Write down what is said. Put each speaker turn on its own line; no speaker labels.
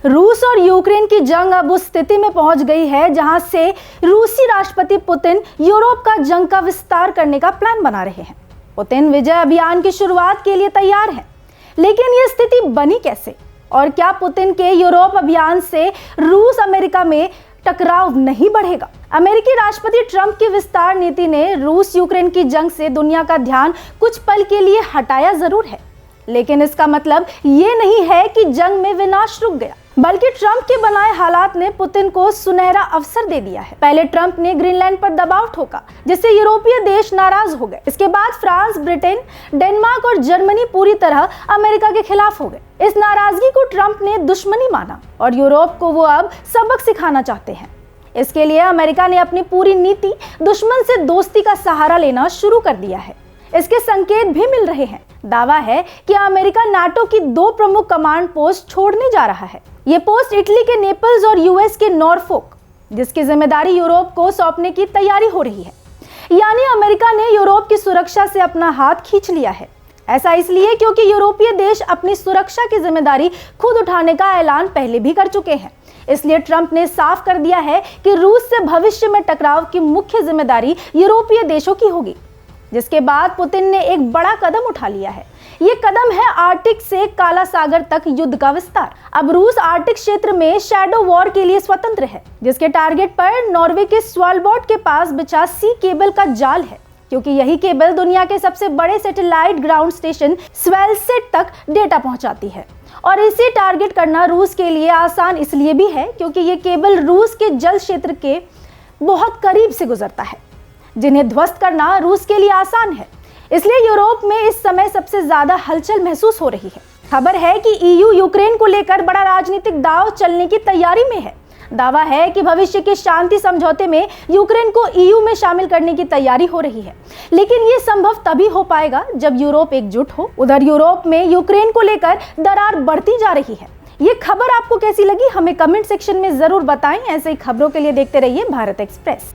रूस और यूक्रेन की जंग अब उस स्थिति में पहुंच गई है जहां से रूसी राष्ट्रपति पुतिन यूरोप का जंग का विस्तार करने का प्लान बना रहे हैं। पुतिन विजय अभियान की शुरुआत के लिए तैयार हैं, लेकिन यह स्थिति बनी कैसे और क्या पुतिन के यूरोप अभियान से रूस अमेरिका में टकराव नहीं बढ़ेगा? अमेरिकी राष्ट्रपति ट्रंप की विस्तार नीति ने रूस यूक्रेन की जंग से दुनिया का ध्यान कुछ पल के लिए हटाया जरूर है, लेकिन इसका मतलब ये नहीं है कि जंग में विनाश रुक गया, बल्कि ट्रंप के बनाए हालात ने पुतिन को सुनहरा अवसर दे दिया है। पहले ट्रंप ने ग्रीनलैंड पर दबाव ठोका, जिससे यूरोपीय देश नाराज हो गए। इसके बाद फ्रांस, ब्रिटेन, डेनमार्क और जर्मनी पूरी तरह अमेरिका के खिलाफ हो गए। इस नाराजगी को ट्रंप ने दुश्मनी माना और यूरोप को वो अब सबक सिखाना चाहते हैं। इसके लिए अमेरिका ने अपनी पूरी नीति दुश्मन से दोस्ती का सहारा लेना शुरू कर दिया है। इसके संकेत भी मिल रहे हैं। दावा है कि अमेरिका नाटो की 2 प्रमुख कमांड पोस्ट छोड़ने जा रहा है। ये पोस्ट इटली के नेपल्स और यूएस के नॉरफोक, जिसकी जिम्मेदारी यूरोप को सौंपने की तैयारी हो रही है। यानी अमेरिका ने यूरोप की सुरक्षा से अपना हाथ खींच लिया है। ऐसा इसलिए क्योंकि यूरोपीय देश अपनी सुरक्षा की जिम्मेदारी खुद उठाने का ऐलान पहले भी कर चुके हैं। इसलिए ट्रंप ने साफ कर दिया है कि रूस से भविष्य में टकराव की मुख्य जिम्मेदारी यूरोपीय देशों की होगी, जिसके बाद पुतिन ने एक बड़ा कदम उठा लिया है। ये कदम है आर्कटिक से काला सागर तक युद्ध का विस्तार। अब रूस आर्कटिक क्षेत्र में शैडो वॉर के लिए स्वतंत्र है, जिसके टारगेट पर नॉर्वे के स्वालबॉर्ड के पास बिछा सी केबल का जाल है, क्योंकि यही केबल दुनिया के सबसे बड़े सैटेलाइट ग्राउंड स्टेशन स्वेलसेट तक डेटा पहुंचाती है। और इसे टारगेट करना रूस के लिए आसान इसलिए भी है क्योंकि ये केबल रूस के जल क्षेत्र के बहुत करीब से गुजरता है, जिन्हें ध्वस्त करना रूस के लिए आसान है। इसलिए यूरोप में इस समय सबसे ज्यादा हलचल महसूस हो रही है। खबर है कि ईयू यूक्रेन को लेकर बड़ा राजनीतिक दांव चलने की तैयारी में है। दावा है कि भविष्य के शांति समझौते में यूक्रेन को ईयू में शामिल करने की तैयारी हो रही है, लेकिन ये संभव तभी हो पाएगा जब यूरोप एकजुट हो। उधर यूरोप में यूक्रेन को लेकर दरार बढ़ती जा रही है। ये खबर आपको कैसी लगी, हमें कमेंट सेक्शन में जरूर बताएं। ऐसे ही खबरों के लिए देखते रहिए भारत एक्सप्रेस।